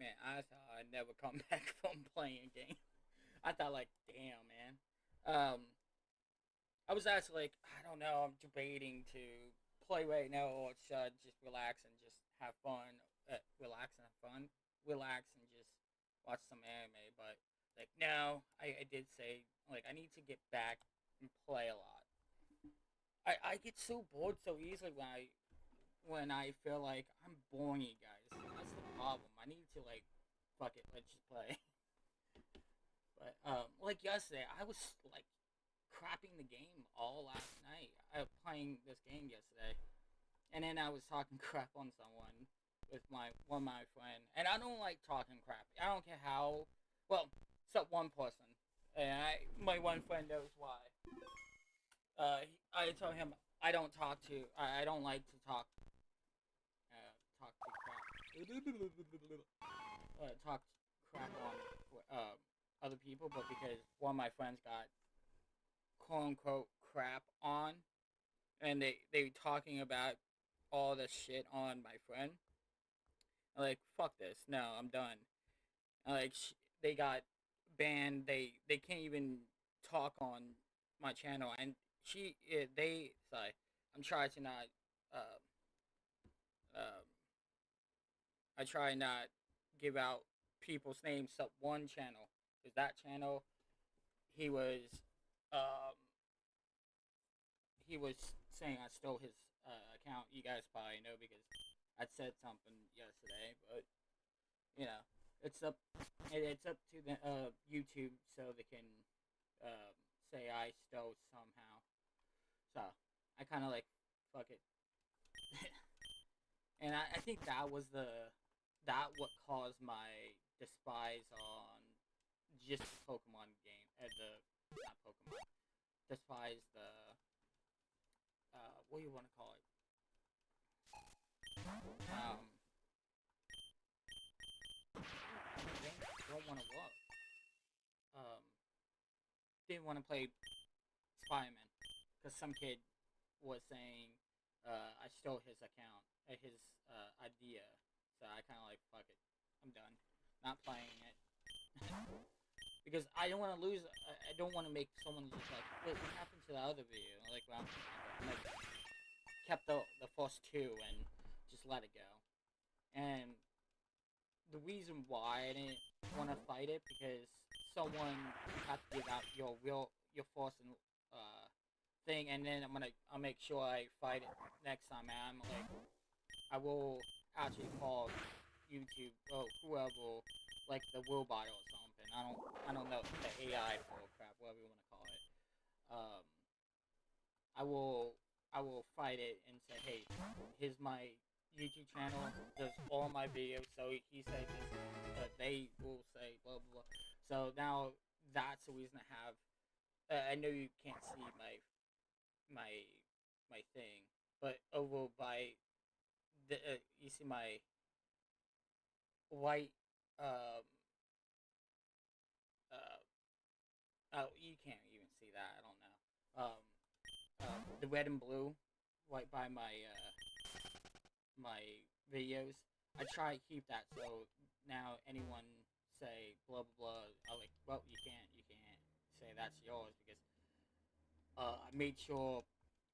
Man, I thought I'd never come back from playing a game. I thought, like, damn, man. Um, I was actually like, I don't know. I'm debating to play right now or should I just relax and just have fun. Relax and have fun. Relax and just watch some anime. But like, no, I did say like I need to get back and play a lot. I get so bored so easily when I feel like I'm boring you guys. That's the problem. I need to like, fuck it, let's just play. But like yesterday, I was like crapping the game all last night. I was playing this game yesterday, and then I was talking crap on someone with my friend, and I don't like talking crap. I don't care how. Well, except one person, and my one friend knows why. I told him I don't like to talk to crap. Talk crap on other people, but because one of my friends got quote unquote crap on, and they were talking about all the shit on my friend. I'm like, fuck this. No, I'm done. Like they got banned. They can't even talk on my channel, and they sorry. I'm trying to not. Um, um, I try not give out people's names except one channel. Because that channel, he was um, he was saying I stole his account. You guys probably know because I said something yesterday, but you know, it's up it's up to the YouTube so they can um, say I stole somehow. So I kind of like fuck it, and I think that what caused my despise on just the Pokemon game, the not Pokemon, despise the what do you want to call it? Um, don't want to look. Um, didn't want to play Spider-Man because some kid was saying I stole his account, his idea. So I kind of like fuck it, I'm done, not playing it because I don't want to lose. I don't want to make someone just like what happened to the other video. Like well, I'm like kept the first two and just let it go. And the reason why I didn't want to fight it because someone had to give out your first and thing, and then I'll make sure I fight it next time. And I'm like I will actually call YouTube or whoever like the robot or something. I don't know the AI or crap whatever you want to call it. Um, I will I will fight it and say, hey, here's my YouTube channel. Does all my videos. So he said this. They will say blah blah blah. So now that's the reason I have. I know you can't see my my thing, but over by the you see my white uh oh you can't even see that. I don't know. The red and blue right by my videos. I try to keep that so now anyone say blah blah blah. I like well you can't say that's yours because I made sure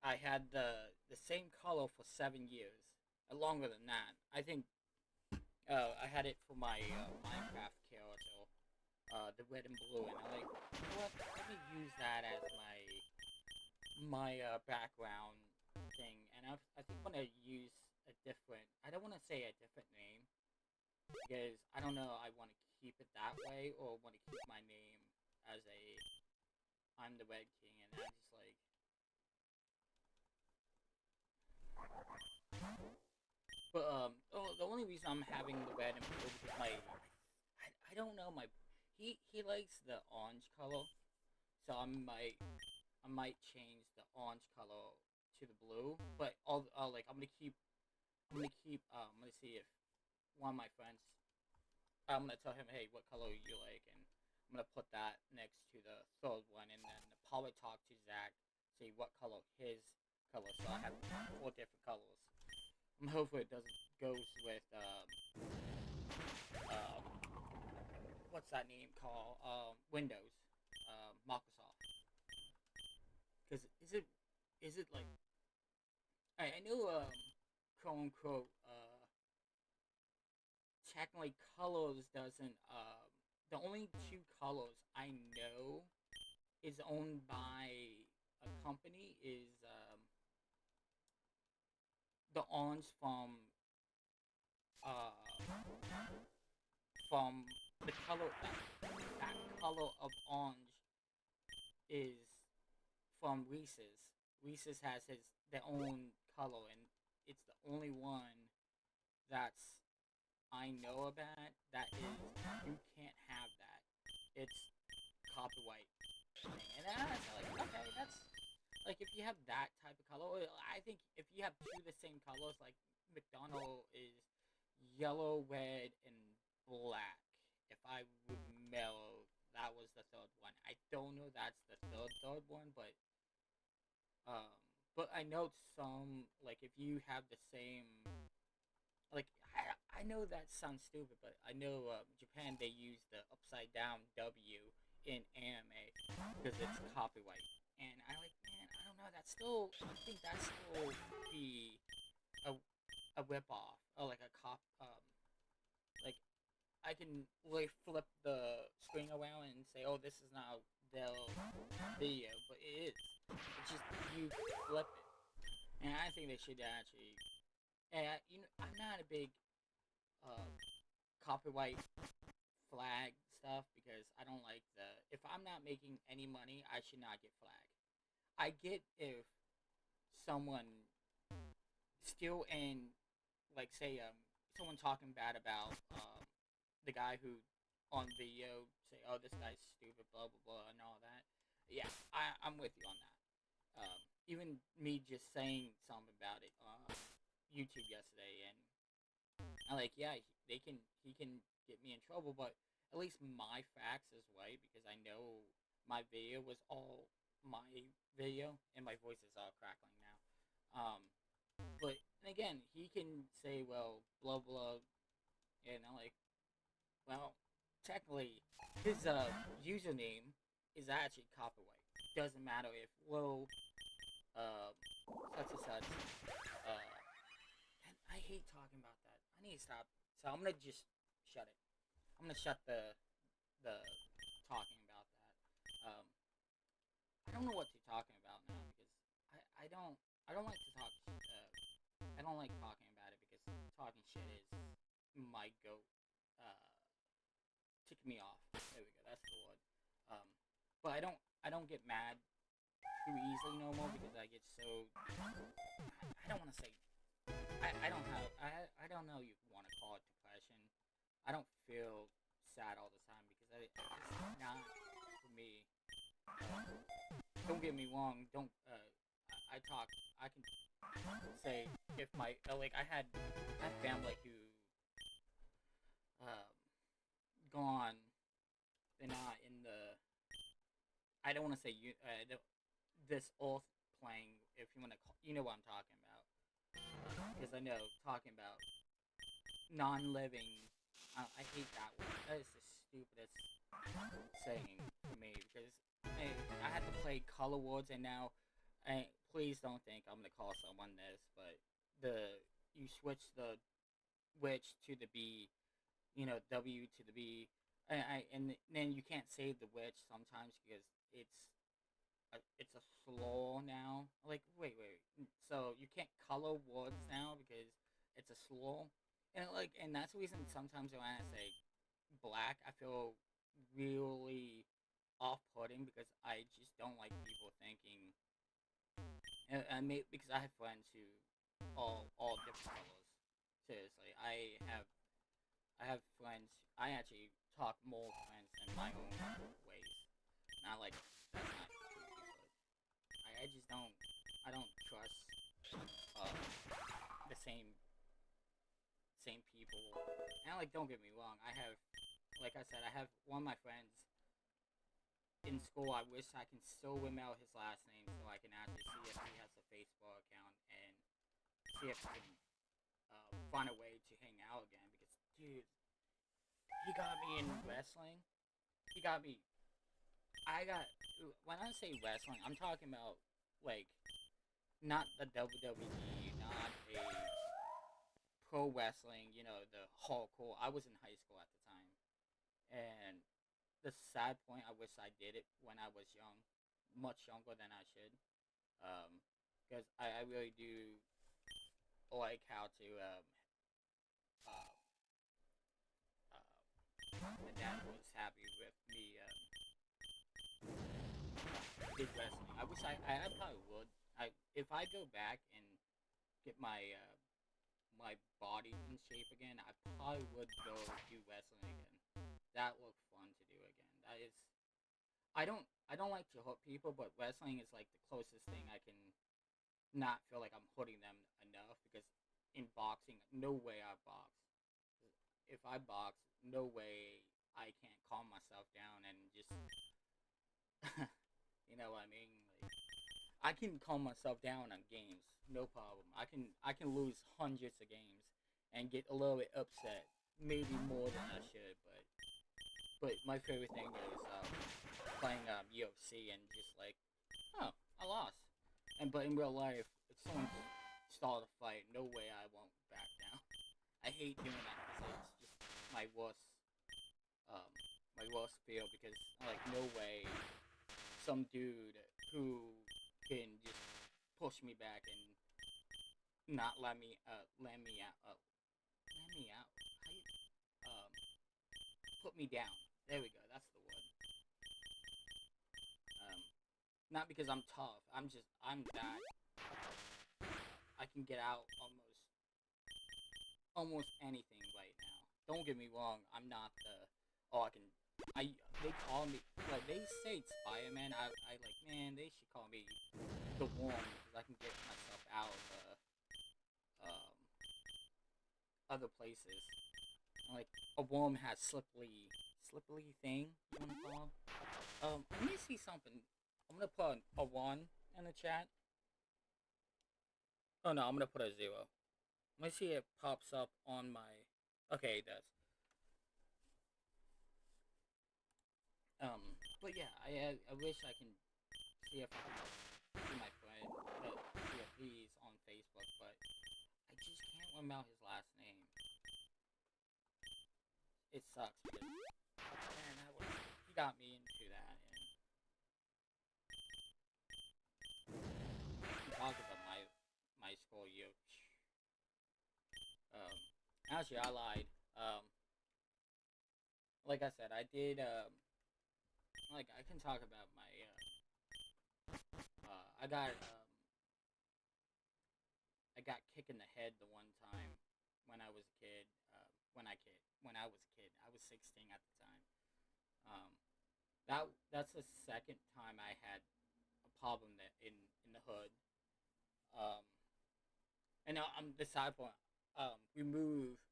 I had the same color for 7 years, longer than that. I think I had it for my Minecraft character, the red and blue, and I'm like, you know what? Let me use that as my background thing, and I think I'm gonna use a different. I don't want to say a different name because I don't know. I want to keep it that way or want to keep my name as a I'm the Red King, and I just like. But the only reason I'm having the red and blue because I don't know he likes the orange color, so I might change the orange color to the blue. But all like I'm gonna see if one of my friends I'm gonna tell him hey what color you like and I'm gonna put that next to the third one and then probably talk to Zach see what color his color so I have 4 different colors. I'm hoping it doesn't goes with um, what's that name called? Windows, Microsoft. Because is it like I know quote unquote technically colors doesn't the only two colors I know is owned by a company is the orange uh from the color that color of orange is from Reese's. Reese's has their own color, and it's the only one that's I know about that is you can't have that. It's copyright thing, and that's like okay, that's like if you have that type of color. I think if you have two of the same colors, like McDonald is yellow, red, and black. If I remember, that was the third one. I don't know that's the third one, um, but I know some like if you have the same like I know that sounds stupid, but I know Japan they use the upside down W in anime because it's copyright, and I like man I don't know that's still I think that still be a a rip off or like a cop like I can like flip the screen around and say oh this is not their video, but it is. It's just you flip it, and I think they should actually. And I'm not a big uh, copyright flag stuff because I don't like the. If I'm not making any money, I should not get flagged. I get if someone still in, like, say, someone talking bad about the guy who on video say, oh, this guy's stupid, blah blah blah, and all that. Yeah, I'm with you on that. Even me just saying something about it on YouTube yesterday, and I like, yeah, he can get me in trouble, but at least my facts is right because I know my video was all my video, and my voice is all crackling now. But again, he can say, well, blah blah, and I'm like, well, technically, his username is actually copyright. Doesn't matter if low uh, such and such. Uh, and I hate talking about that. I need to stop. So I'm gonna just shut it. I'm gonna shut the talking about that. I don't know what you're talking about now because I don't like to talk. I don't like talking about it because talking shit is my goat. Uh, tick me off. There we go. That's the word. Um, but I don't get mad too easily no more because I get so. I don't want to say. I don't have. I don't know. You want to call it depression. I don't feel sad all the time because it's not for me. Don't get me wrong. Don't. I talk. I can say if my like I had family who um gone. They're not in the. I don't want to say you. This earth playing. If you want to, you know what I'm talking about. Because I know talking about non-living. I hate that word. That is the stupidest saying for me because hey, I had to play color words and now. Please don't think I'm gonna call someone this, but you switch the which to the B, W to the B, and then you can't say the which sometimes because it's a slur now. Like wait, so you can't color words now because it's a slur, and that's the reason sometimes when I say black, I feel really off-putting because I just don't like people thinking. And because I have friends who all different colors. Seriously, I have friends. I actually talk more friends than my own ways. Not like that's not creepy, but I just don't. I don't trust uh, the same people. And like, don't get me wrong. Like I said, I have one of my friends in school. I wish I can still remember his last name so I can actually see if he has a Facebook account and see if I can find a way to hang out again. Because dude, he got me in wrestling. He got me. I got when I say wrestling, I'm talking about like not the WWE, not a pro wrestling. You know, the hardcore. I was in high school at the time, and the sad point, I wish I did it when I was young, much younger than I should. Because I really do like how to uh, my dad was happy with me did wrestling. I wish I probably would. If I go back and get my body in shape again, I probably would go do wrestling again. That looked fun to do again. That is, I don't like to hurt people, but wrestling is like the closest thing I can not feel like I'm hurting them enough because in boxing, no way I box. If I box, no way I can't calm myself down and just you know what I mean? Like I can calm myself down on games, no problem. I can lose hundreds of games and get a little bit upset, maybe more than I should. But my favorite thing is playing UFC and just like, oh, I lost. And but in real life, if someone started a fight, no way I won't back down. I hate doing that because it's just my worst um my worst feel because like no way some dude who can just push me back and not let me out. How you, um, put me down. There we go. That's the word. Um, not because I'm tough. I'm that. I can get out almost anything right now. Don't get me wrong. I'm not the. Oh, I can. I they call me like they say Spider Man. I like man. They should call me the Worm because I can get myself out of um other places. Like a worm has slippery thing. You wanna call? Let me see something. I'm gonna put a one in the chat. Oh no, I'm gonna put a zero. Let me see if it pops up on my. Okay, it does. Um, but yeah, I wish I can see if I can see my friend, see if he's on Facebook, but I just can't remember his last name. It sucks because man, he got me into that, and he talked about my school year. Um, actually, I lied. Like I said, I did. Like I can talk about my. I got kicked in the head the one time when I was a kid. When I was a kid, I was 16 at the time. Um, that's the second time I had a problem that in the hood. Um, and now I'm the side point. We moved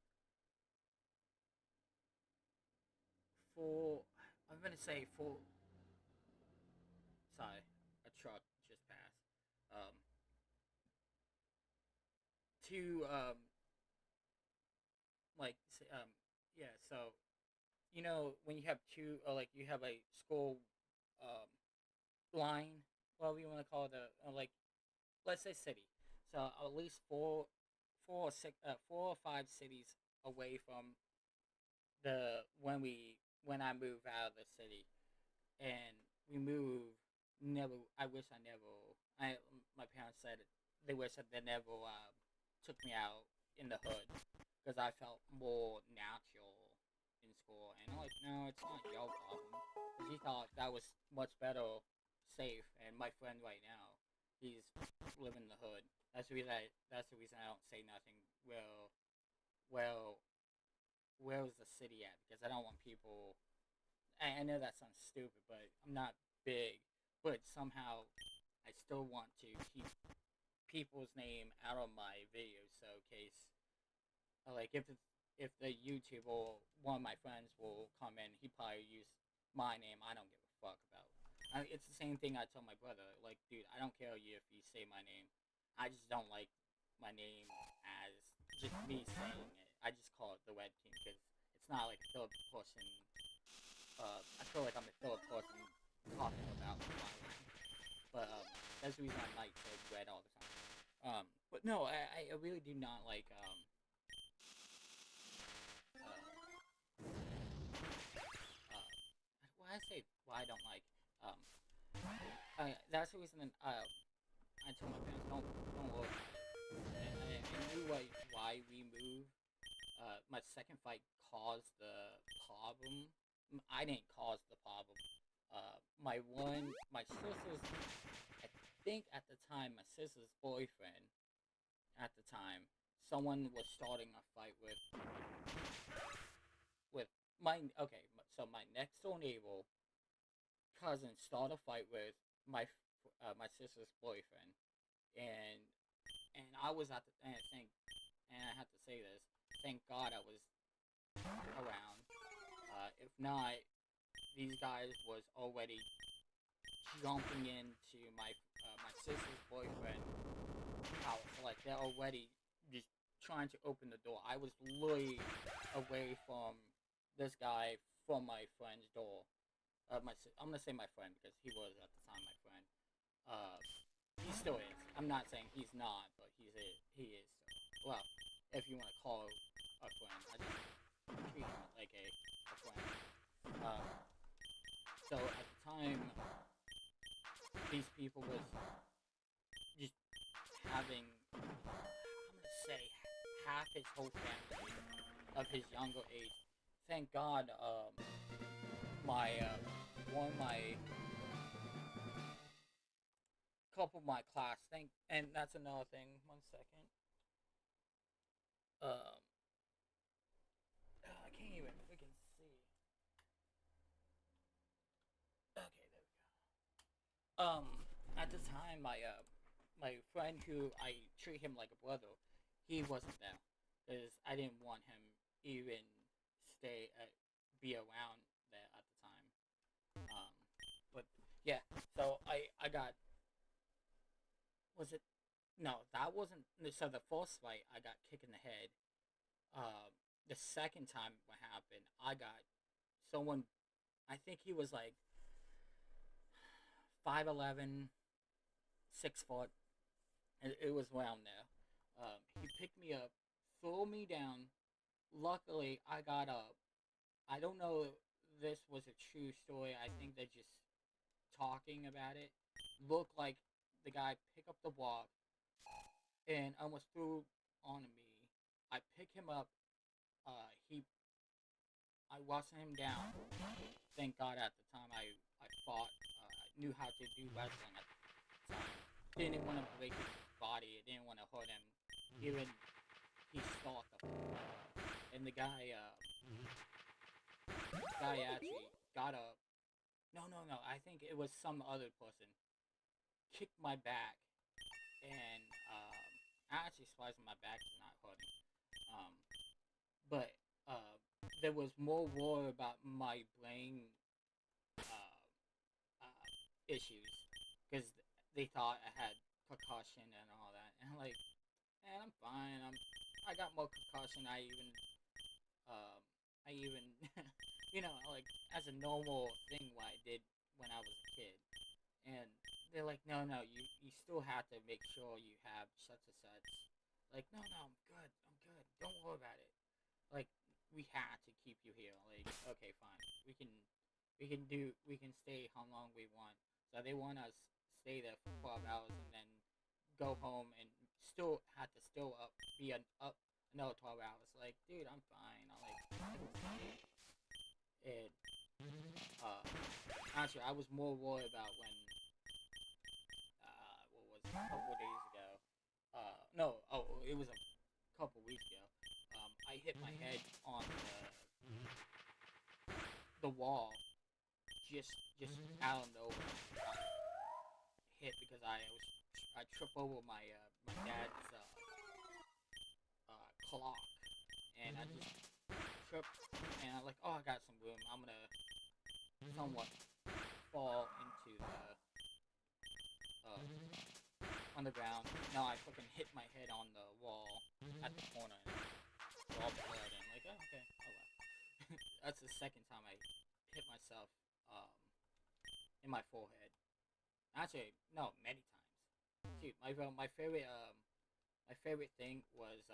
for. I'm gonna say for. Sorry, a truck just passed. Um, to like yeah. So you know when you have two or like you have a school um line, whatever you want to call it, like let's say city. So at least four or five cities away from the when I move out of the city, and we move. Never. I wish I never. I My parents said they wish that they never took me out in the hood because I felt more natural in school. And I'm like, no, it's not your problem. Because he thought that was much better, safe. And my friend right now, he's living in the hood. That's the reason I don't say nothing. Well, where's the city at? Because I don't want people. I know that sounds stupid, but I'm not big. But somehow, I still want to keep people's name out of my videos. So, in case like if the YouTube or one of my friends will come in, he probably use my name. I don't give a fuck about. It's the same thing I tell my brother. Like, dude, I don't care you if you say my name. I just don't like my name as just me saying it. I just call it the Red King because it's it's not like a third person. I feel like I'm the third person talking about violence, but that's the reason I might say red all the time. But no, I really do not like why I say why I don't like that's the reason I told my parents don't worry about it. And knew why we moved. My second fight caused the problem. I didn't cause the problem. My sister's, I think at the time, my sister's boyfriend, at the time, someone was starting a fight with so my next door neighbor cousin started a fight with my sister's boyfriend, and I was at the and I have to say this, thank God I was around. If not, these guys was already jumping into my sister's boyfriend house. Like they're already just trying to open the door. I was literally away from this guy from my friend's door. I'm gonna say my friend because he was at the time my friend. Uh, he still is. I'm not saying he's not, but he is still. Well, if you want to call a friend, I just treat him like a friend. Uh, so at the time, these people was just having, I'm gonna say, half his whole family of his younger age. Thank God, my one of my couple of my class. And that's another thing. 1 second. I can't even freaking see. Okay, there we go. At the time, my friend who I treat him like a brother, he wasn't there because I didn't want him even be around there at the time. Um, but yeah, so I got was it no that wasn't so the first fight I got kicked in the head. The second time what happened, I got someone. I think he was like 5'11", 6 foot. It was around there. He picked me up, threw me down. Luckily, I got up. I don't know if this was a true story. I think they're just talking about it. Looked like the guy picked up the block and almost threw on me. I picked him up. He I washed him down. Thank God at the time I fought. I knew how to do wrestling at the time. Didn't want to break his body. Didn't want to hurt him. Even he stalked up. And the guy actually got up. No, no, no. I think it was some other person. Kicked my back. And actually surprised my back is not hurting. Um, but there was more war about my brain uh, issues because they thought I had concussion and all that, and I'm like, man, I'm fine. I got more concussion. Um, I even, like as a normal thing what I did when I was a kid, and they're like, no, no, you still have to make sure you have such and such. Like, no, no, I'm good. Don't worry about it. Like, we had to keep you here. Like, okay, fine. We can stay how long we want. So they want us stay there for 12 hours and then go home and still be up another 12 hours. Like, dude, I'm fine. I can stay. And actually, I was more worried about when what was it, a couple of days ago. No, oh, it was a couple weeks ago. I hit my head on the wall, just out of nowhere. Hit because I tripped over my dad's clock, and I just tripped, and I'm like, oh, I got some room. I'm gonna somewhat fall into the on the ground. No, I fucking hit my head on the wall at the corner, and it's all blood, and I'm like, oh, okay, oh well. That's the second time I hit myself in my forehead. Actually, no, many times. Dude, my favorite thing was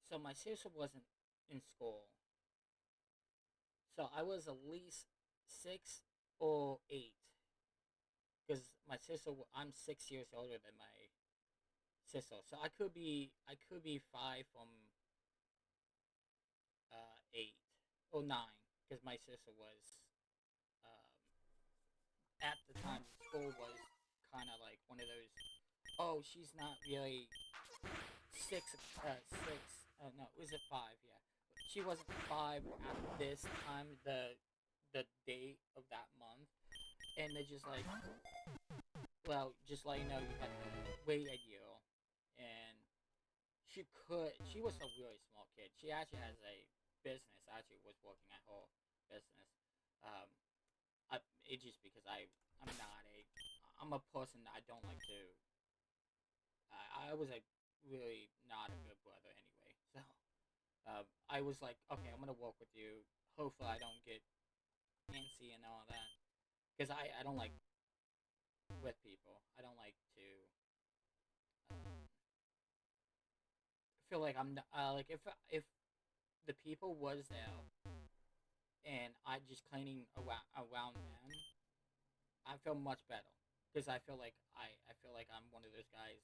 so my sister wasn't in school, so I was at least 6 or 8 because I'm 6 years older than my sister, so I could be 5 from 8 or 9 because my sister was um, at the time school was kind of like one of those. Oh, she's not really six. No, was it 5? Yeah, she wasn't 5 at this time. The date of that month, and they're just like, well, just let you know you had to wait a year, and she was a really small kid. She actually has a business. Actually, was working at her business. Um, it's just because I'm a person that I don't like to. I was like really not a good brother anyway, so I was like, okay, I'm gonna work with you. Hopefully, I don't get antsy and all that, because I don't like with people. I don't like to feel like I'm not, like if the people was there and I just cleaning around them, I feel much better because I feel like I'm one of those guys.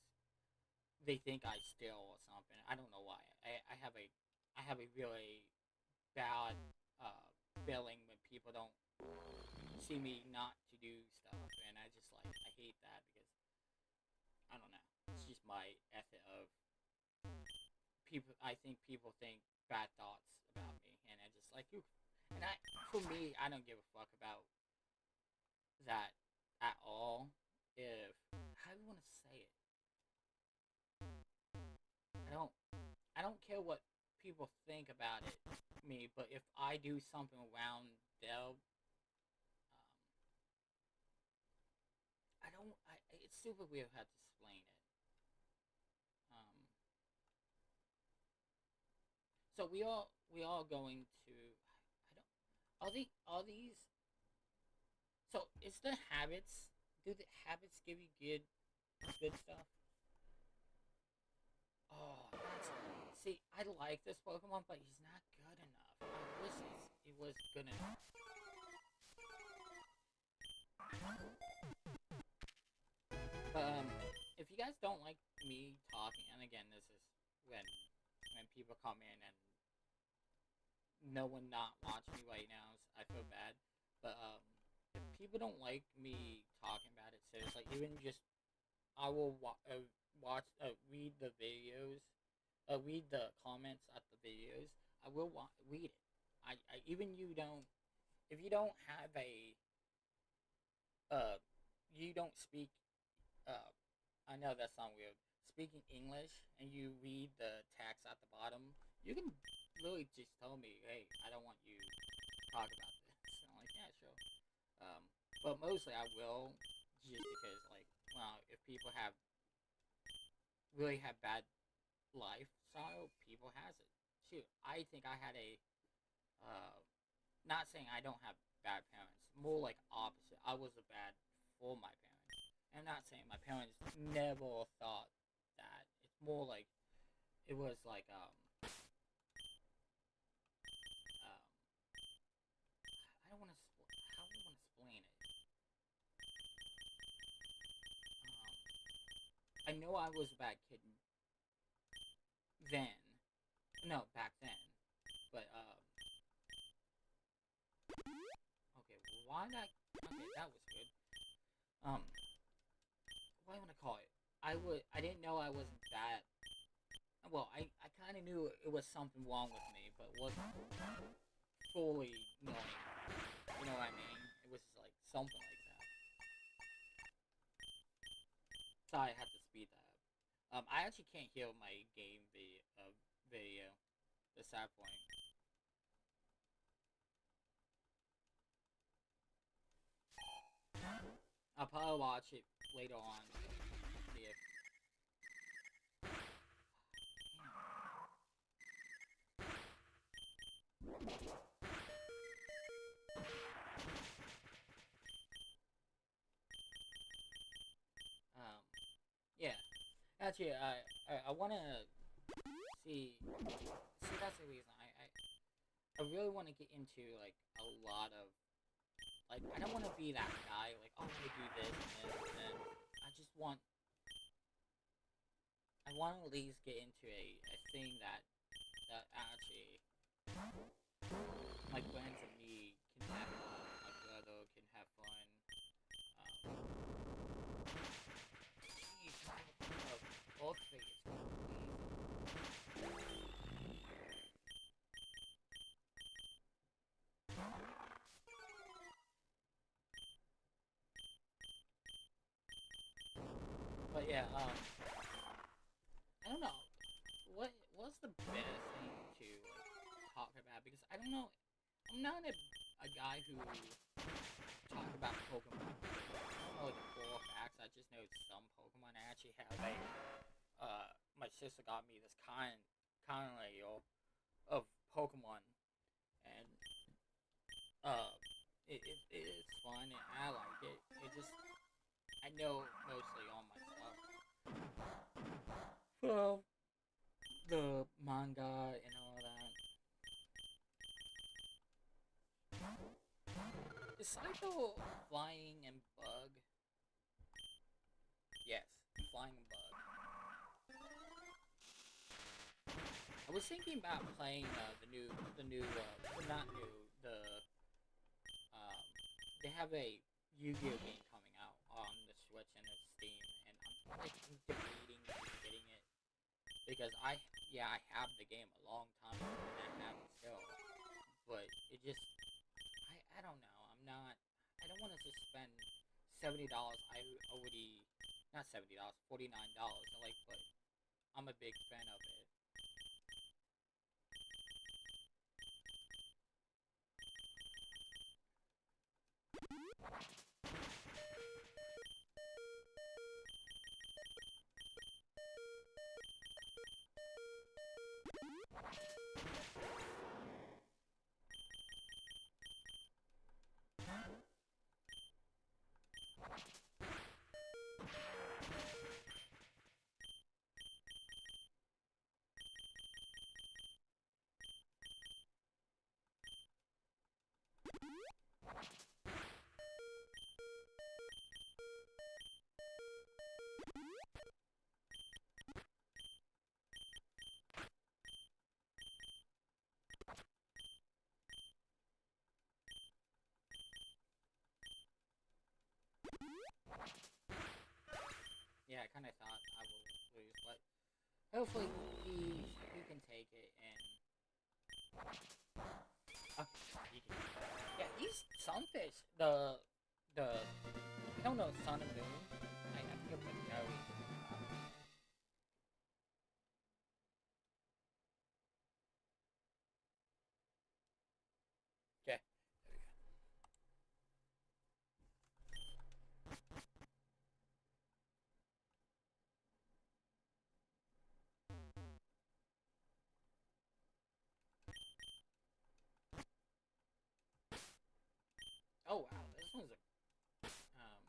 They think I steal or something. I don't know why. I have a really bad uh, feeling when people don't see me not to do stuff, and I hate that because I don't know. It's just my ethic of people. I think people think bad thoughts about me, and I just like you. And for me, I don't give a fuck about that at all. If how do you want to say it? I don't. I don't care what people think about me, but if I do something around them, I don't. It's super weird how to explain it. Um, so we all going to. I don't. Are these? So is the habits? Do the habits give you good stuff? Oh, see. I like this Pokemon, but he's not good enough. I wish he was good enough. But if you guys don't like me talking, and again, this is when people come in and no one not watching me right now, I feel bad. But if people don't like me talking about it, seriously, even just I will read the videos, read the comments at the videos. I will read it. Even you don't if you don't have uh you don't speak uh I know that sounds weird. Speaking English and you read the text at the bottom, you can literally just tell me, "Hey, I don't want you to talk about this." And I'm like, "Yeah, sure." Um, but mostly I will, just because, like, well, if people really have bad lifestyle, people has it. Shoot, I think I had uh, not saying I don't have bad parents, more like opposite. I was a bad for my parents. I'm not saying my parents never thought that. It's more like it was like I don't want to how do I want to explain it. I know I was a bad kid then. No, back then. But okay, why that? Okay, that was good. Um, what do I want to call it? I didn't know I wasn't that. Well, I kind of knew it was something wrong with me, but wasn't fully knowing. You know what I mean? It was like something like that. So I had to speed that up. I actually can't hear my video. The sad point. I'll probably watch it later on. See if Um, yeah. Actually, I want to see. See, that's the reason. I really want to get into like a lot of like. I don't want to be that guy. Like, oh, I'm gonna do this and this and then. I just want. I want to at least get into a thing that actually my friends and me can have fun. My brother can have fun. Jeez, both figures. But yeah, I don't know. What's the best thing to like talk about? Because I don't know. I'm not a guy who talk about Pokemon. I don't know like full facts. I just know some Pokemon. I actually have a my sister got me this kind of Pokemon, and uh, it is fun and I like it. It just I know mostly all my stuff. Well, the manga and all that. Is Psycho flying and bug? Yes, flying and bug. I was thinking about playing well, not new, um, they have a Yu-Gi-Oh game coming out on the Switch and the Steam, and I'm debating getting it because I have the game a long time ago and I have it still, but it just I don't know. I don't want to just spend $70. I already not $70, $49. Like, but I'm a big fan of it. Yeah, I kind of thought I will lose, but hopefully he can take it and he can. Yeah, he's Sunfish. The I don't know Sun and Moon. I forget what no. Yeah. Oh wow, this one's a damn.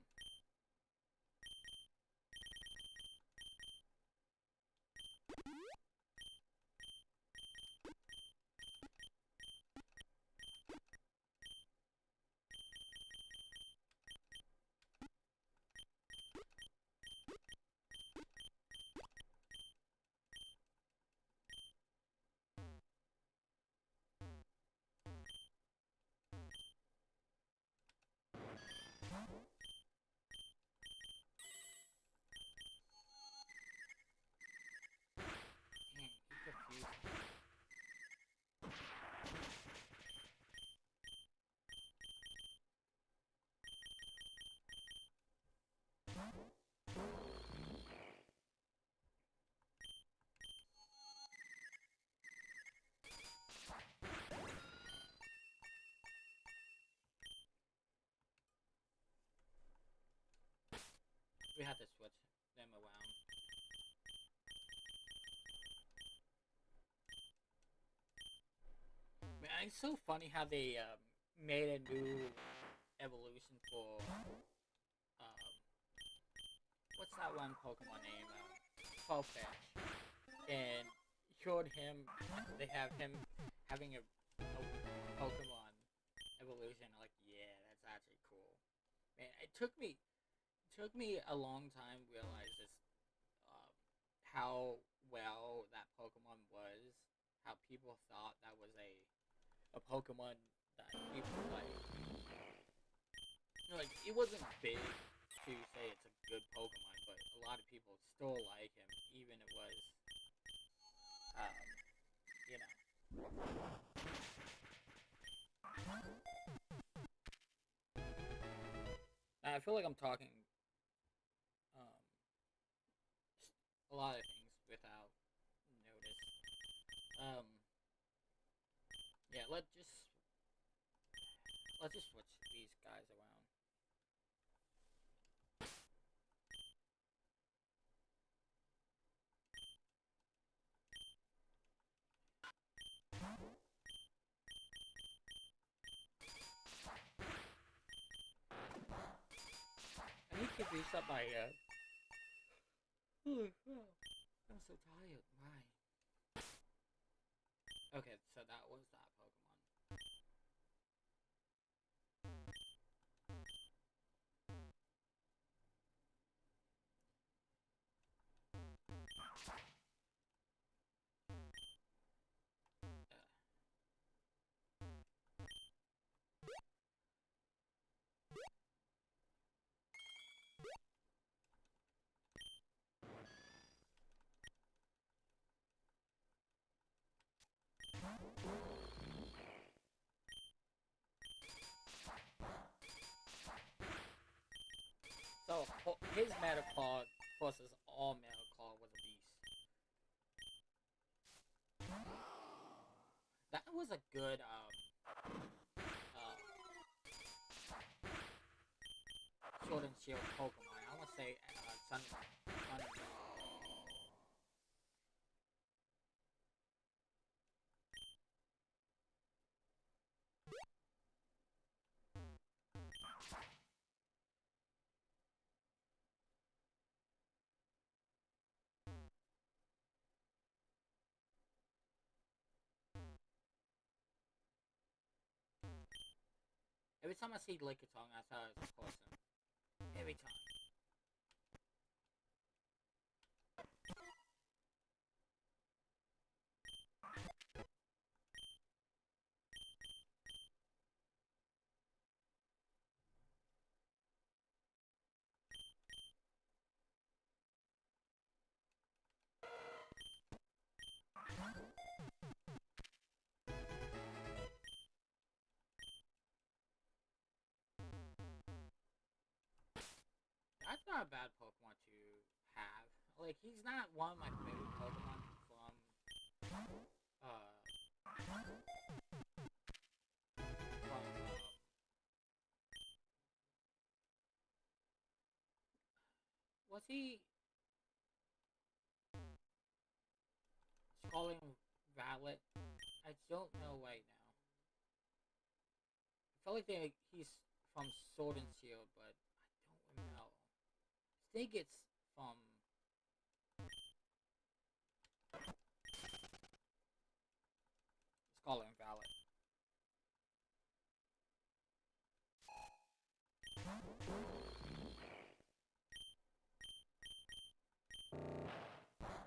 He confused me. We had to switch them around. I mean, I it's so funny how they made a new evolution for what's that one Pokemon name? Farfetch, and showed him. They have him having a Pokemon evolution. Like, yeah, that's actually cool. Man, it took me a long time to realize this, um, how well that Pokemon was. How people thought that was a Pokemon that people like. Like, it wasn't big to say it's a good Pokemon, but a lot of people still like him, even it was, um, you know. I feel like I'm talking um, a lot of things without notice. Um, yeah, let's just switch these guys around. I need to reset my. I'm so tired. Why? Okay, so that was that Pokemon. So his Metaclaw versus all Metaclaw was a beast. That was a good Sword and Shield Pokemon. I want to say Sun and Moon. Every time I see Lickitung, I thought it was a person. Every time. That's not a bad Pokemon to have. Like, he's not one of my favorite Pokemon from was he Scarlet Violet? I don't know right now. I feel like he's from Sword and Shield, but I don't know. I think it's from Scarlet and Violet.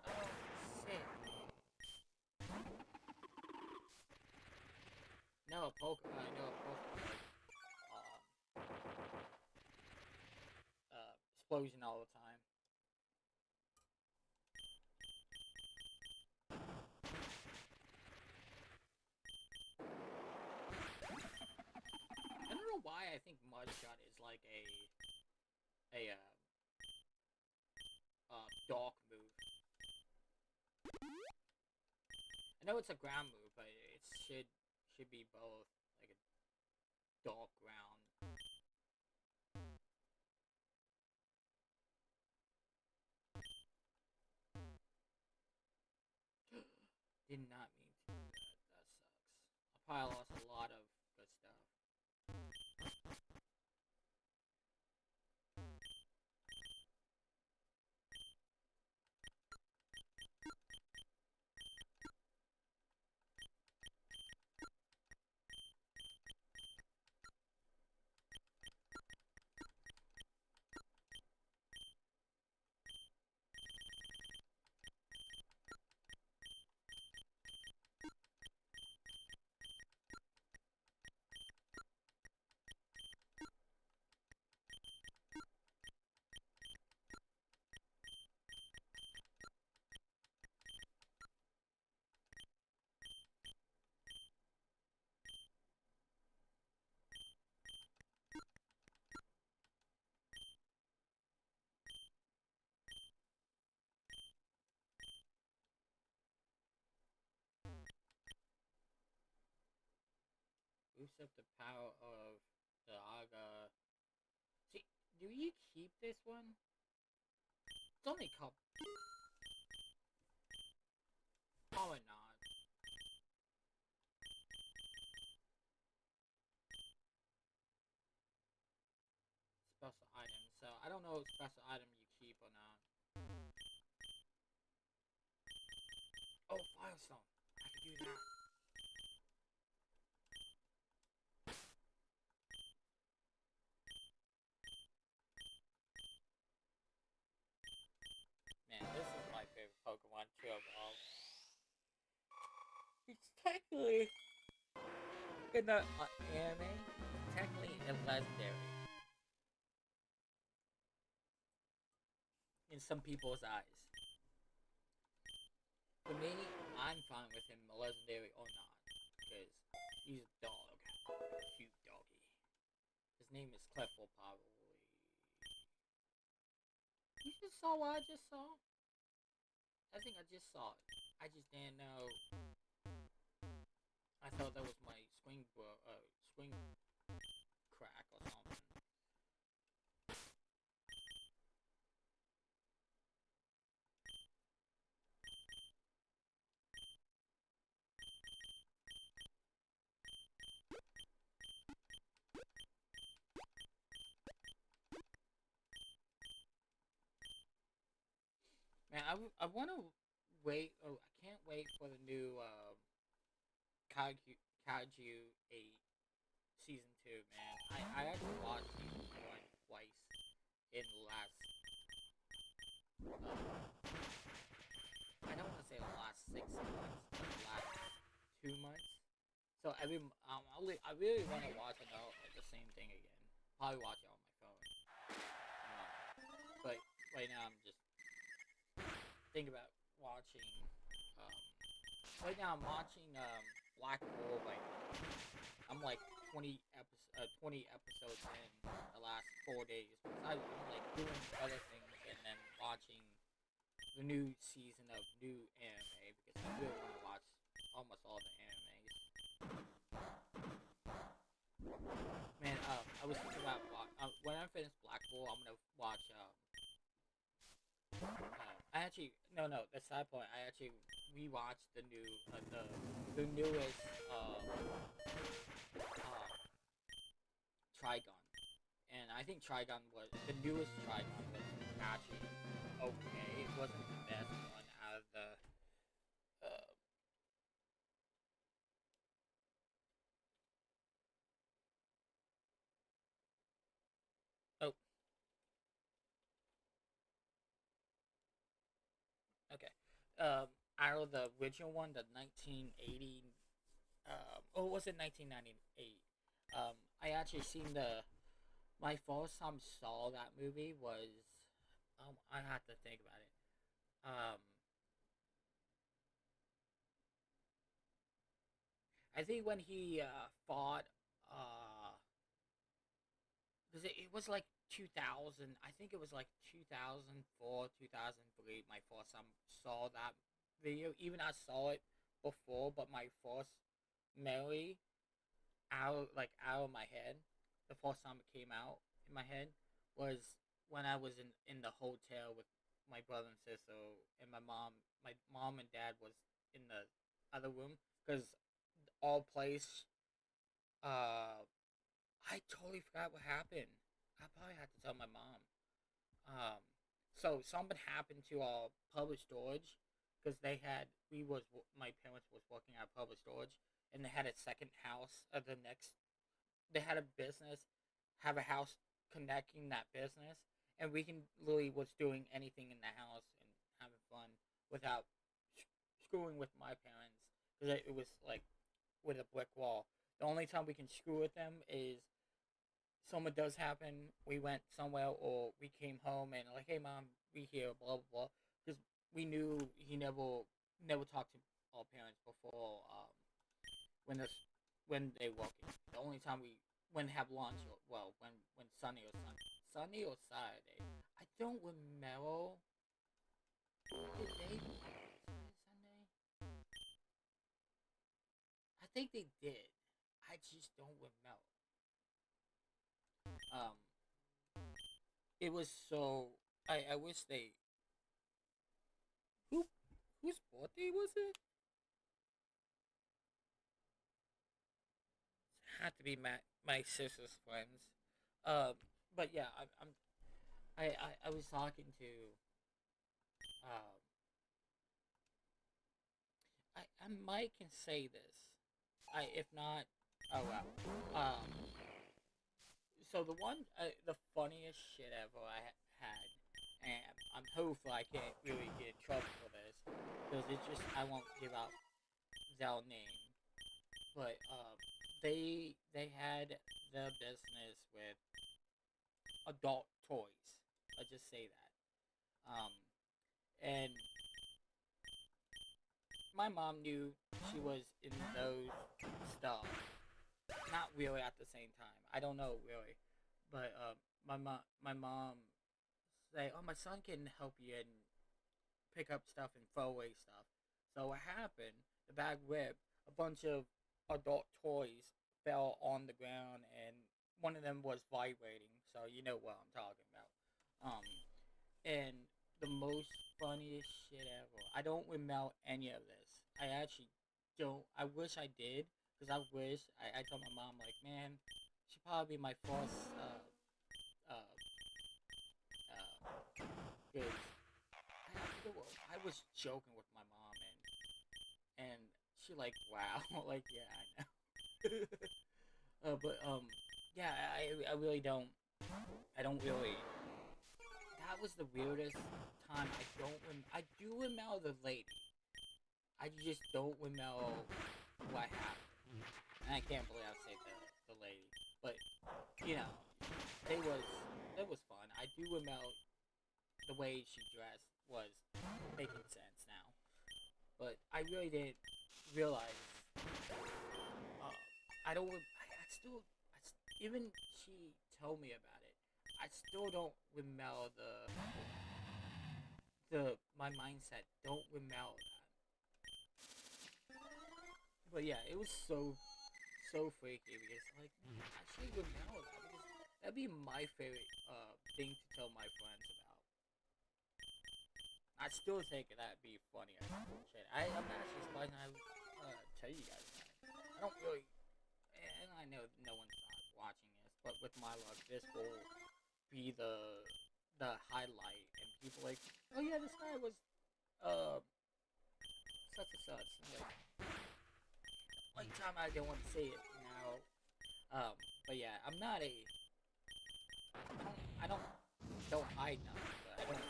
Oh, shit. No, Pokemon, explosion all the time. I don't know why I think Mudshot is like a dark move. I know it's a ground move, but it should be both like a dark ground. Did not mean to do that. That sucks. probably lost a lot of good stuff. Boosts up the power of the Aga. See, do you keep this one? It's only a couple. Probably not. Special item. So I don't know if special item you keep or not. Oh, Firestone. I can do that. Man, this is my favorite Pokemon too of all. It's technically in the anime, technically a legendary in some people's eyes. For me, I'm fine with him legendary or not because he's a dog, a cute doggy. His name is Clefable, probably. You just saw what I just saw? I think I just saw it. I just didn't know. I thought that was my screen crack or something. Man, I want to wait. Oh, I can't wait for the new Kaiju 8 season 2. Man, I actually watched season 1 twice in the last. I don't want to say the last 6 months, but the last 2 months. So I really want to watch the same thing again. Probably watch it on my phone. But right now I'm just thinking about watching. Um, right now I'm watching Black Bull. Like I'm like 20 episodes in the last 4 days because I'm like doing other things and then watching the new season of new anime because I really want to watch almost all the animes. Man, I was thinking about when I finish Black Bull, I'm gonna watch. I actually no. The side point, I actually rewatched the newest Trigon, and I think Trigon was the newest Trigon was actually okay. It wasn't the best one out of the. Uh, oh, okay. Out of the original one, the 1980. Oh, was it 1998? I actually seen the. My first time saw that movie was. I have to think about it. I think when he fought. Because it was like 2000. I think it was like 2004, 2003. My first time saw that video. Even I saw it before, but my first memory out of my head, the first time it came out in my head was when I was in the hotel with my brother and sister and my mom. My mom and dad was in the other room because all place. Uh, I totally forgot what happened. I probably had to tell my mom. Um, so something happened to our public storage because they had we was my parents was working at public storage and they had a second house of the next. They had a business, have a house connecting that business, and we can literally was doing anything in the house and having fun without screwing with my parents because it was like with a brick wall. The only time we can screw with them is someone does happen, we went somewhere or we came home and like, hey mom, we here, blah blah blah, because we knew he never talked to our parents before when this when they working. The only time we when have lunch or well when Sunday or Saturday. I don't remember. Did they Sunday? I think they did. I just don't remember. Um, it was so. I wish they who whose birthday was it? It had to be my sister's friends. Um, but yeah, I was talking to um I might can say this. I if not, oh well. So the funniest shit ever had, and I'm hopeful I can't really get in trouble for this, because it's just I won't give out their name, but they had the business with adult toys. Let's just say that. Um, and my mom knew she was in those stuff. Not really at the same time. I don't know really, but my mom say, "Oh, my son can help you and pick up stuff and throw away stuff." So what happened? The bag ripped. A bunch of adult toys fell on the ground, and one of them was vibrating. So you know what I'm talking about. And the most funniest shit ever. I don't remember any of this. I actually don't. I wish I did, because I wish I told my mom like, man, she probably be my first uh because I was joking with my mom and she like, wow, like yeah, I know. But yeah, I really don't. I don't really. That was the weirdest time. I do remember the lady. I just don't remember what happened. And I can't believe I say the lady. But you know, it was it was fun. I do remember the way she dressed was making sense now. But I really didn't realize. I don't. I still. Even she told me about it. I still don't remember the my mindset. Don't remember that. But yeah, it was so freaky because like I should remember that because that'd be my favorite thing to tell my friends about. I still think that'd be funny as shit. I'm actually surprised I tell you guys that. I don't really, and I know no one's not watching this, but with my luck, this will be the highlight, and people like, oh yeah, this guy was uh such and such. And like time I don't want to say it now. But yeah, I'm not a. I don't hide nothing, but I don't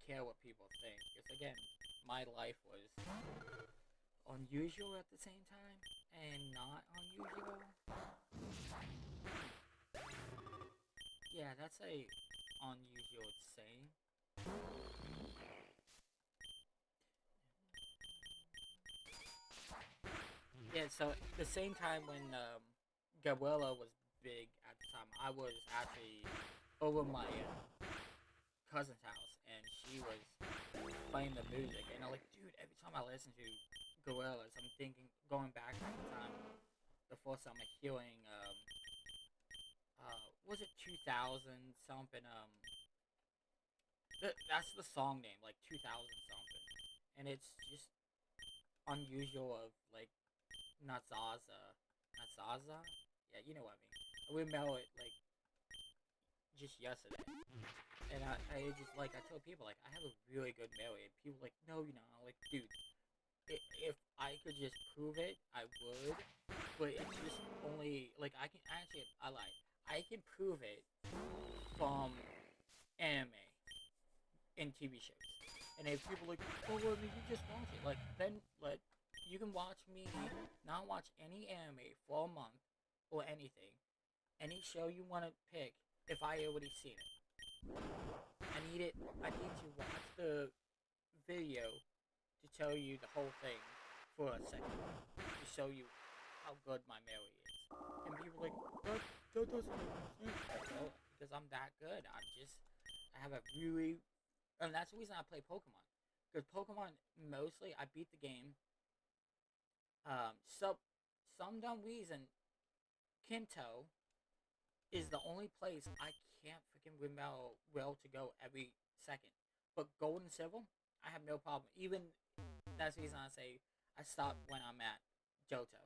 care what people think. Because again, my life was unusual at the same time and not unusual. Yeah, that's a unusual saying. Yeah, so the same time when Gabriella was big at the time, I was actually over my cousin's house, and she was playing the music, and I'm like, dude, every time I listen to Gorillaz, I'm thinking, going back at the time, the first time I'm hearing, was it 2000 something, that's the song name, like 2000 something, and it's just unusual of, like, not Zaza, not Zaza. Yeah, you know what I mean. I windmill it like just yesterday, and I just like I told people like I have a really good melee, and people like no, you know, like dude, if I could just prove it, I would. But it's just only like I can actually I lied. I can prove it from anime and TV shows. And if people are like, oh, well, you just watch it, like then let you can watch me not watch any anime for a month or anything, any show you want to pick if I already seen it. I need it. I need to watch the video to tell you the whole thing for a second to show you how good my melee is. And people are like, that doesn't make sense. Well, because I'm that good. I have a really, and that's the reason I play Pokemon. Because Pokemon, mostly, I beat the game. So, some dumb reason, Kinto is the only place I can't freaking remember well to go every second. But Gold and Silver, I have no problem. Even that's the reason I say I stop when I'm at Johto.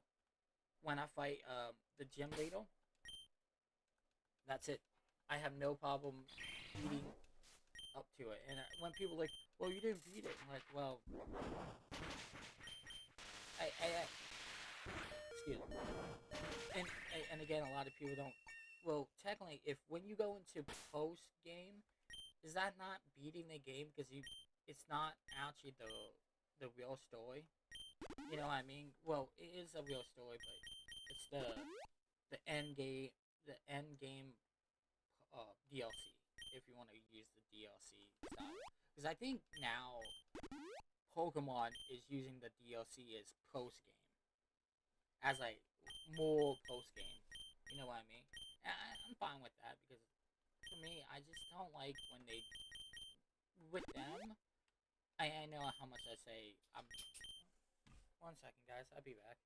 When I fight the gym leader, that's it. I have no problem beating up to it. And when people are like, well, you didn't beat it, I'm like, well, I excuse me. And and again, a lot of people don't. Well, technically, if when you go into post game, is that not beating the game because you? It's not actually the real story. You know what I mean? Well, it is a real story, but it's the end game, the end game DLC. If you want to use the DLC style, because I think now Pokemon is using the DLC as post game, as like more post game. You know what I mean? And I'm fine with that because for me, I just don't like when they with them. I know how much I say. 1 second, guys. I'll be back.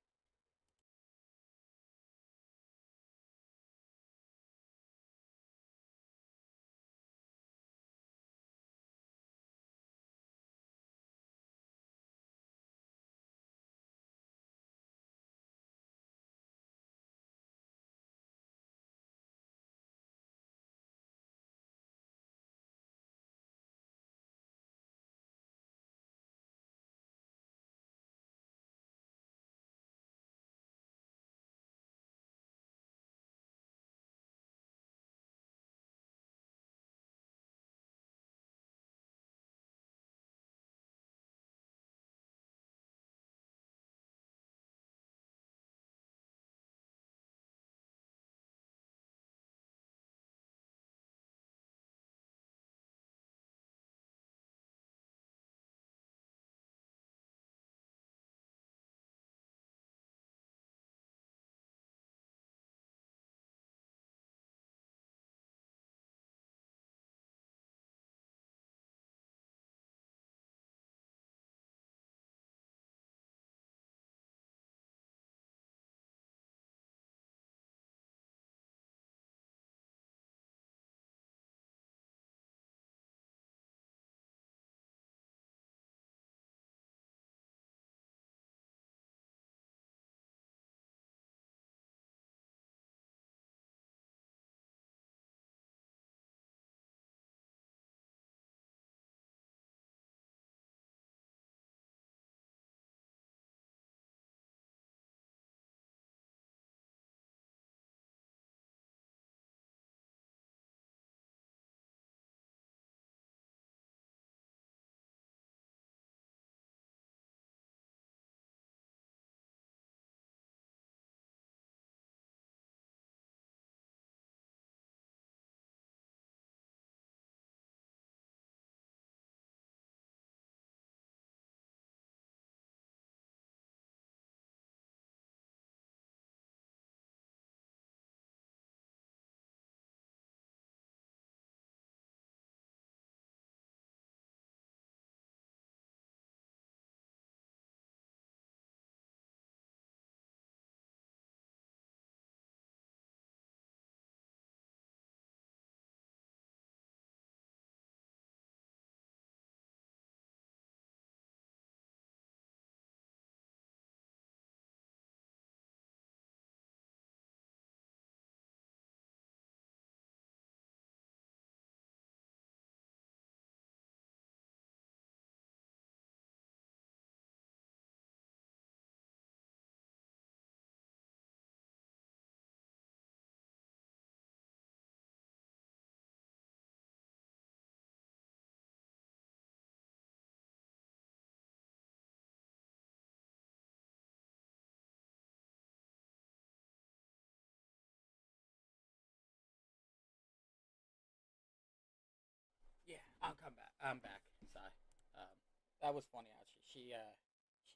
I'll come back. I'm back. Sorry. Um, that was funny actually. She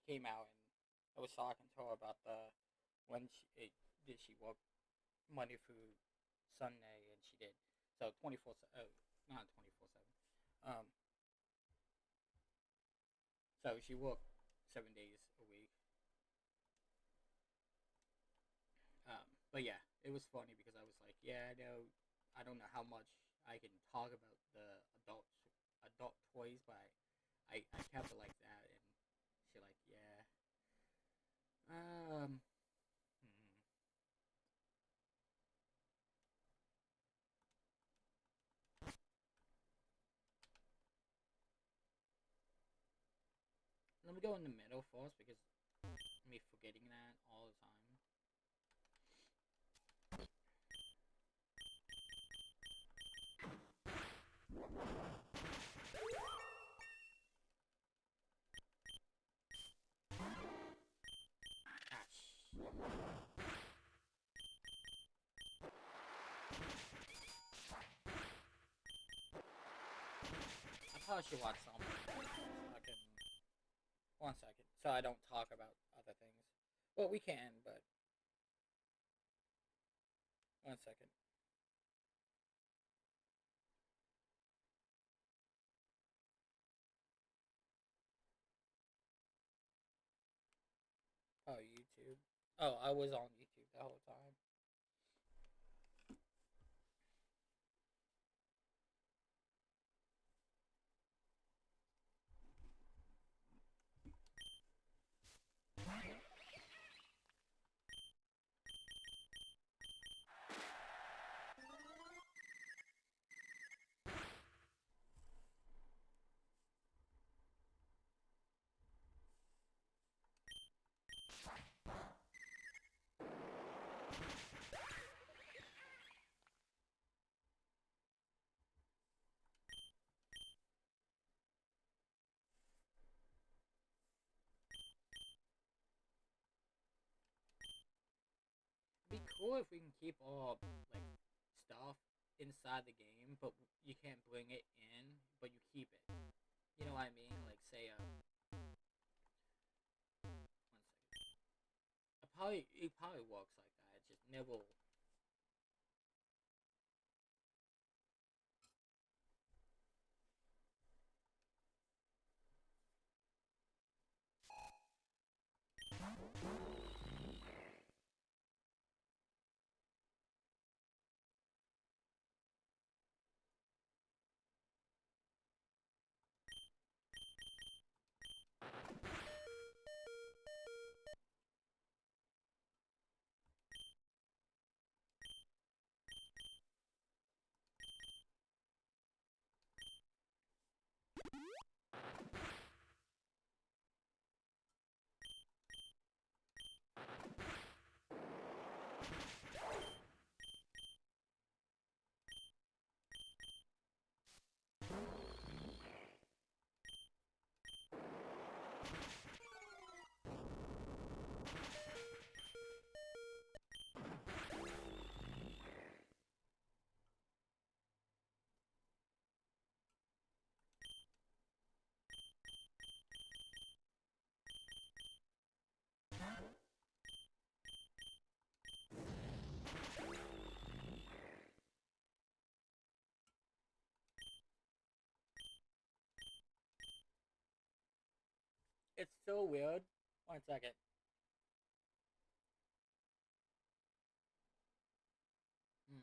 came out and I was talking to her about the when did she work Monday through Sunday and she did so 24. Not 24/7. Um, so she worked 7 days a week. But yeah, it was funny because I was like, yeah, I know, I don't know how much I can talk about the adult toys, but I kept it like that, and she like, yeah, um, hmm. Let me go in the middle first because me forgetting that all the time. Gosh, I probably should watch something. So I can 1 second, so I don't talk about other things. Well, we can, but 1 second. Oh, YouTube. Oh, I was on YouTube the whole time. It'd be cool if we can keep all like stuff inside the game, but you can't bring it in, but you keep it. You know what I mean? Like say, 1 second. It probably works like that. It just never. It's so weird. 1 second. Hmm.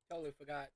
Totally forgot.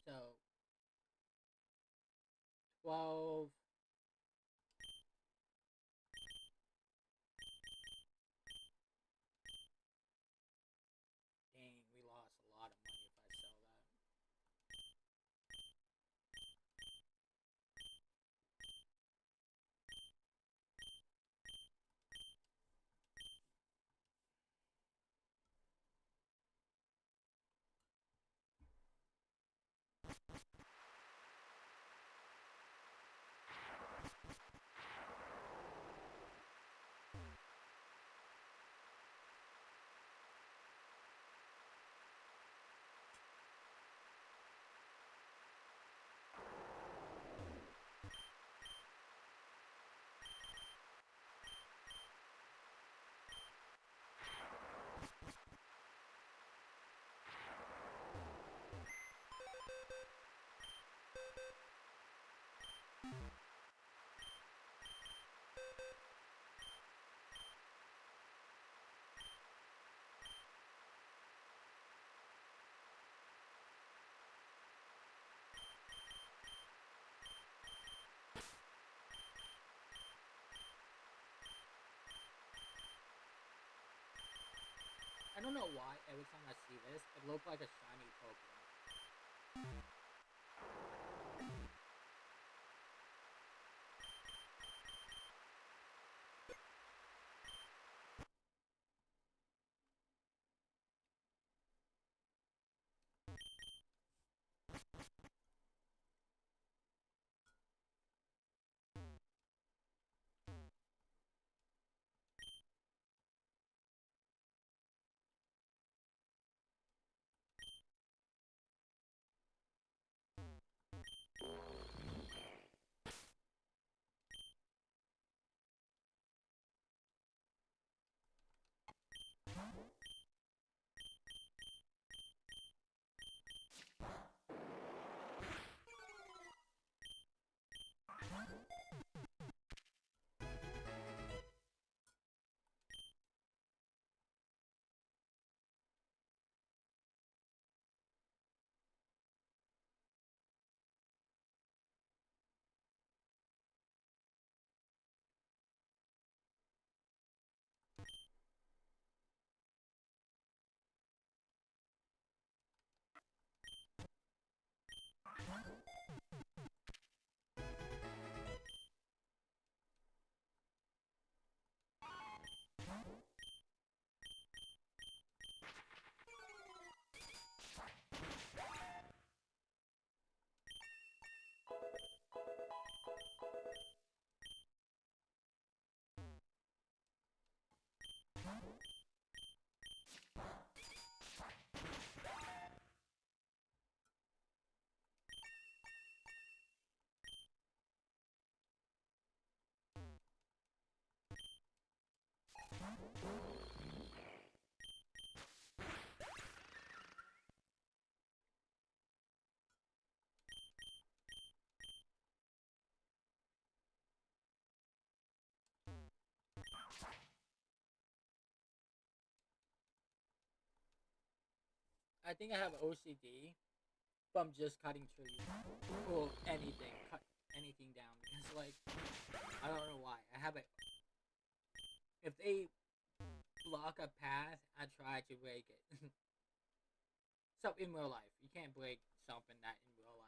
So 12. Dang, we lost a lot of money if I sell that. I don't know why every time I see this, it looks like a shiny Pokemon. I think I have OCD from just cutting trees or anything, cut anything down because like I don't know why. I have a if they block a path, I try to break it. So in real life, you can't break something that in real life.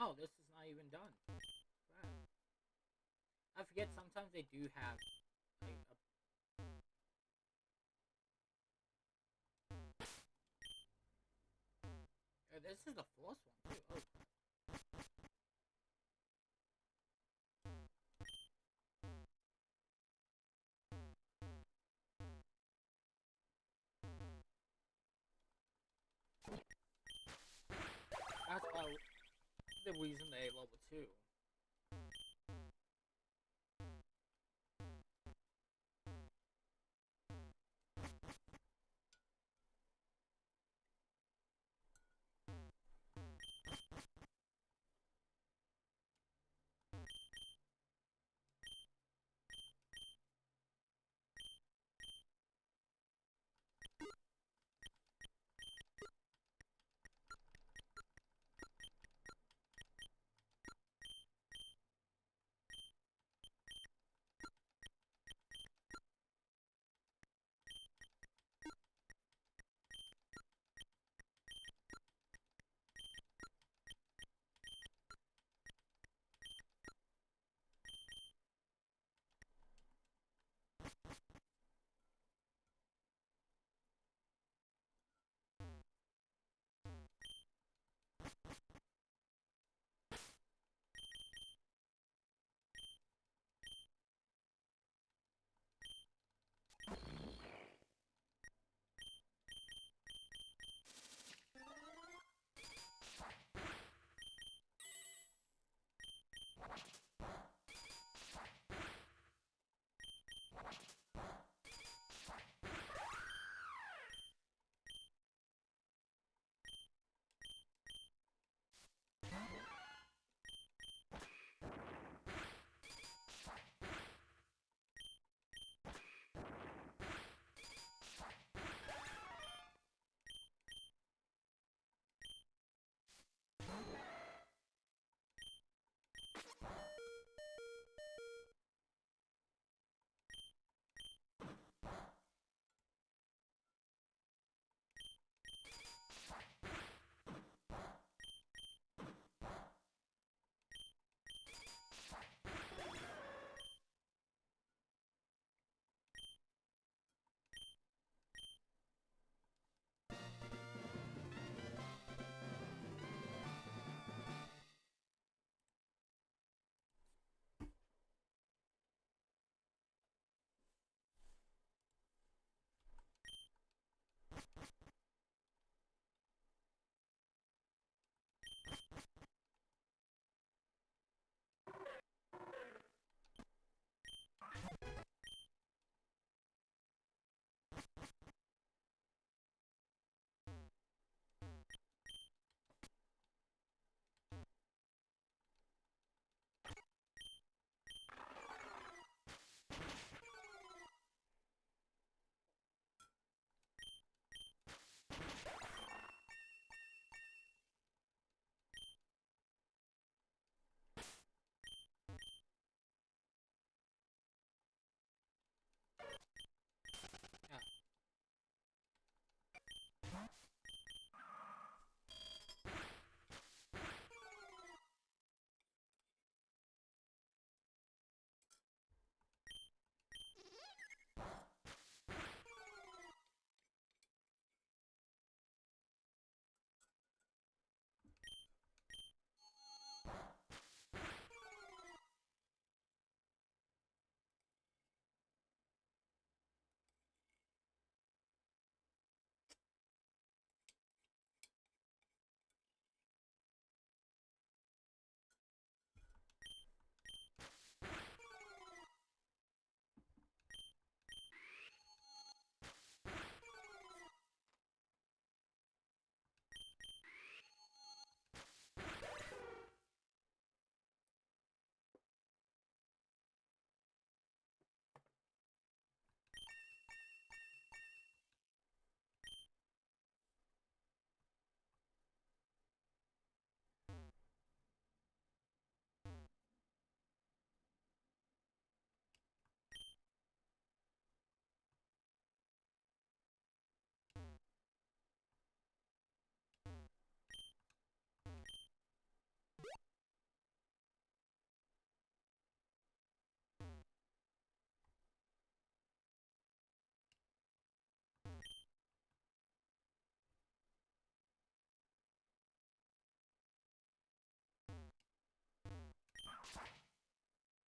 Oh, this is not even done. Crap. I forget sometimes they do have like a this is the fourth one too. Oh, that's probably the reason they level two.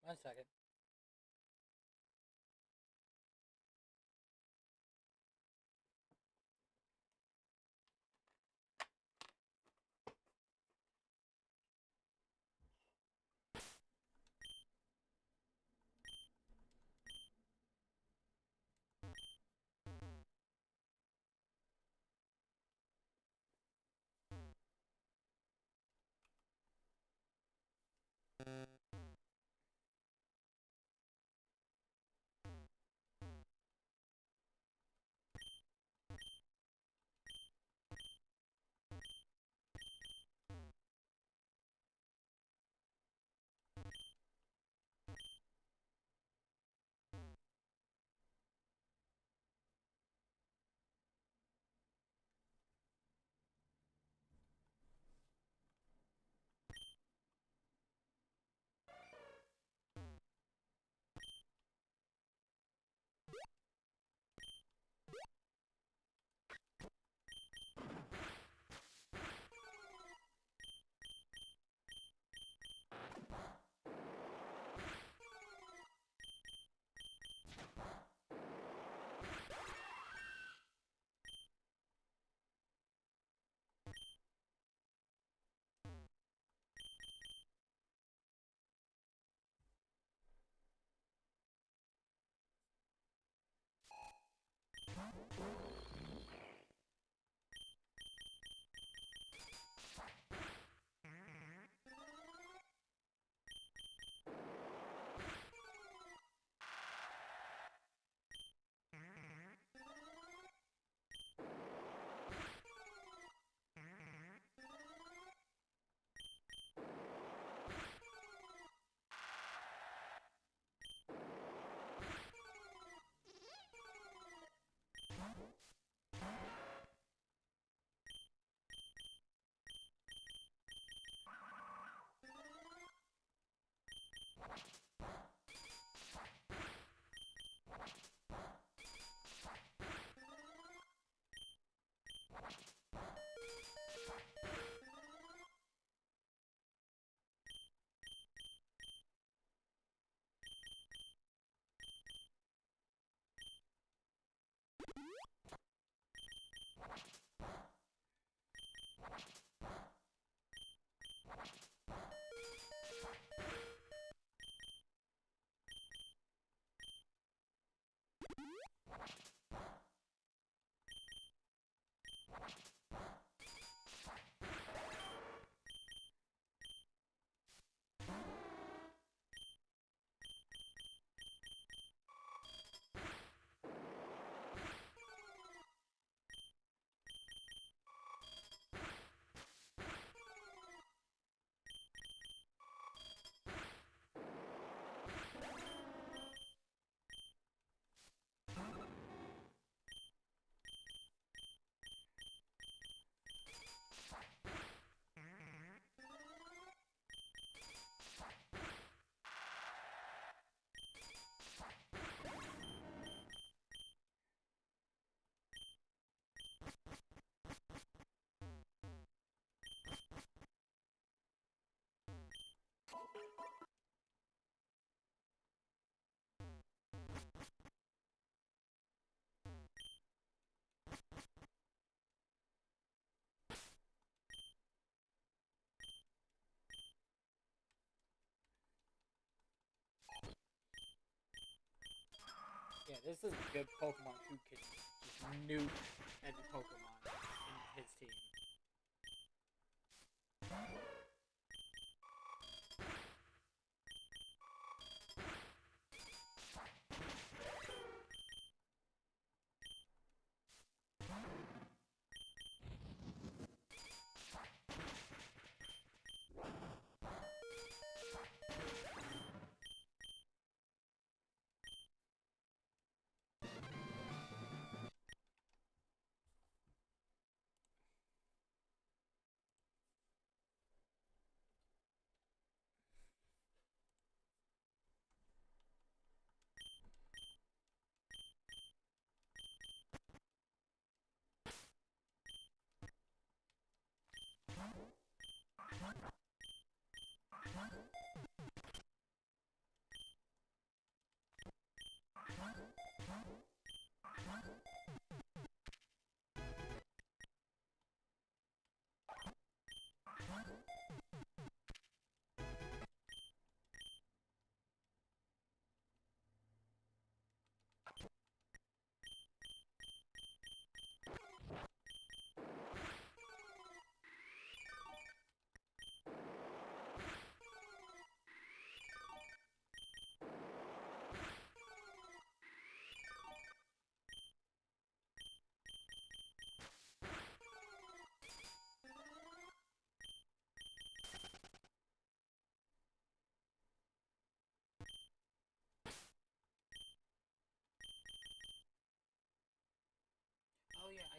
One second. Yeah, this is a good Pokemon who can just nuke every Pokemon in his team.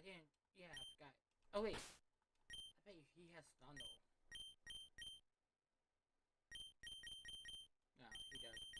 didn't. Yeah, I forgot. Oh wait, I bet you he has Thunder. No, he doesn't.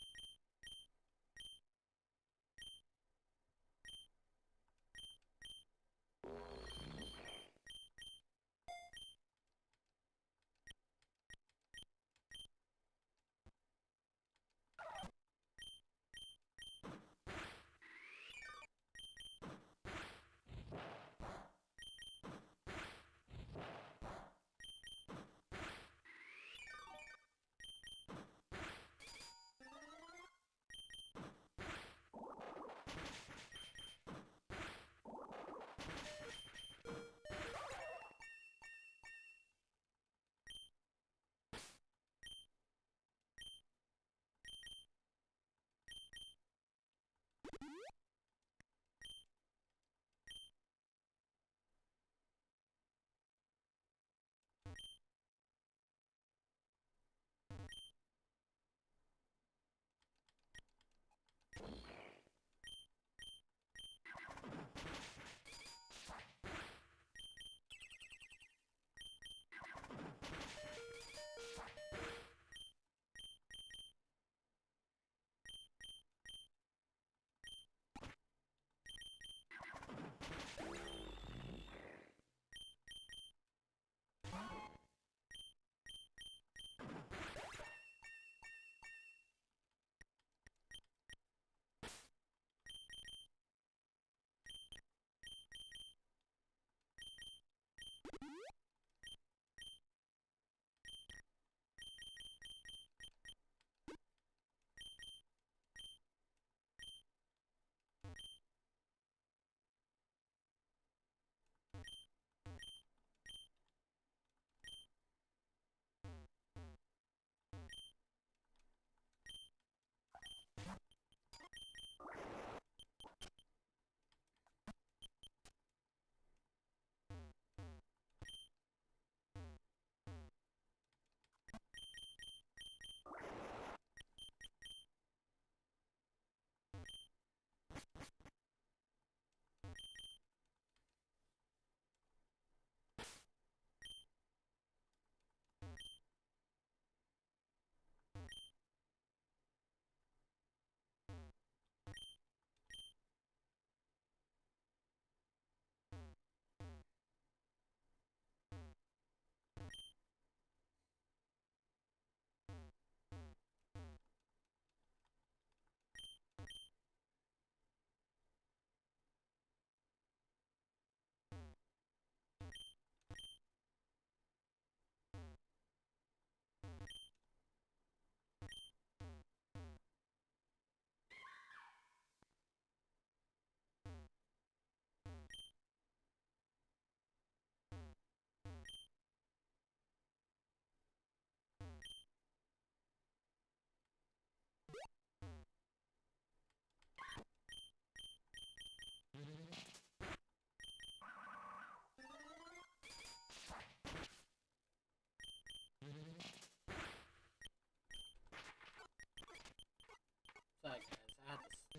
Sorry guys, I had to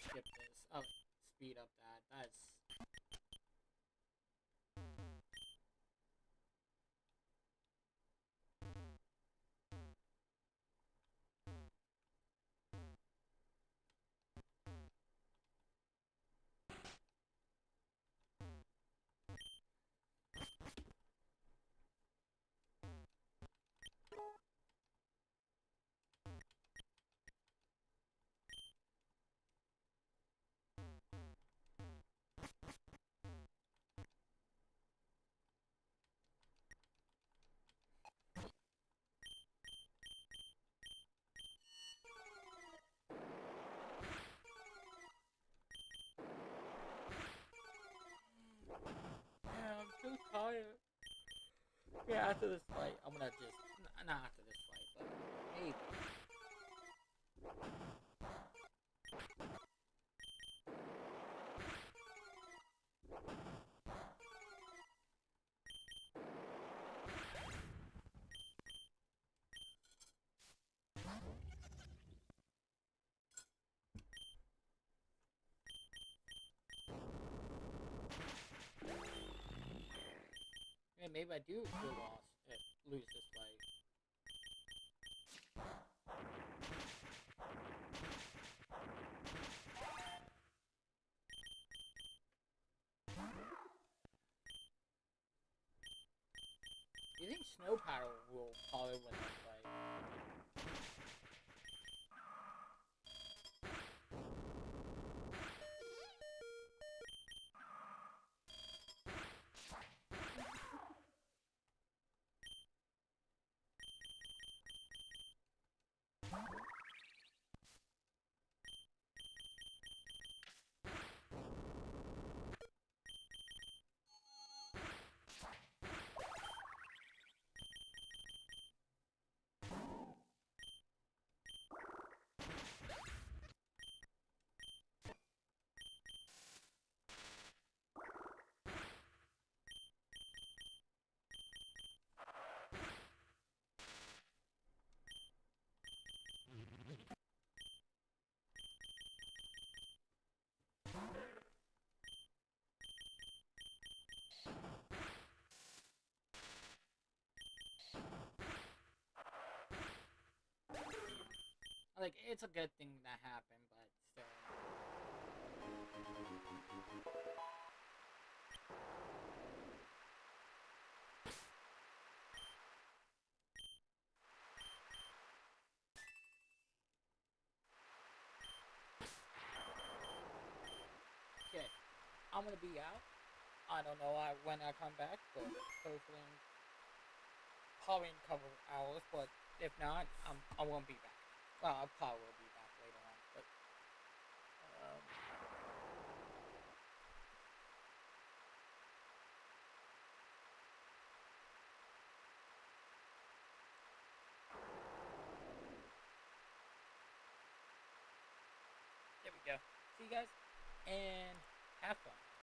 skip this. Oh, speed up that. That's yeah, I'm so tired. Yeah, after this fight, I'm gonna just not after this fight, but maybe. maybe I do lose this fight. Do you think Snow Paddle will probably win this fight? Like, it's a good thing that happened, but still. Okay, I'm gonna be out. I don't know when I come back, but hopefully, probably in a couple of hours. But if not, I won't be back. Well, I probably will be back later on, but um, there we go. See you guys, and have fun.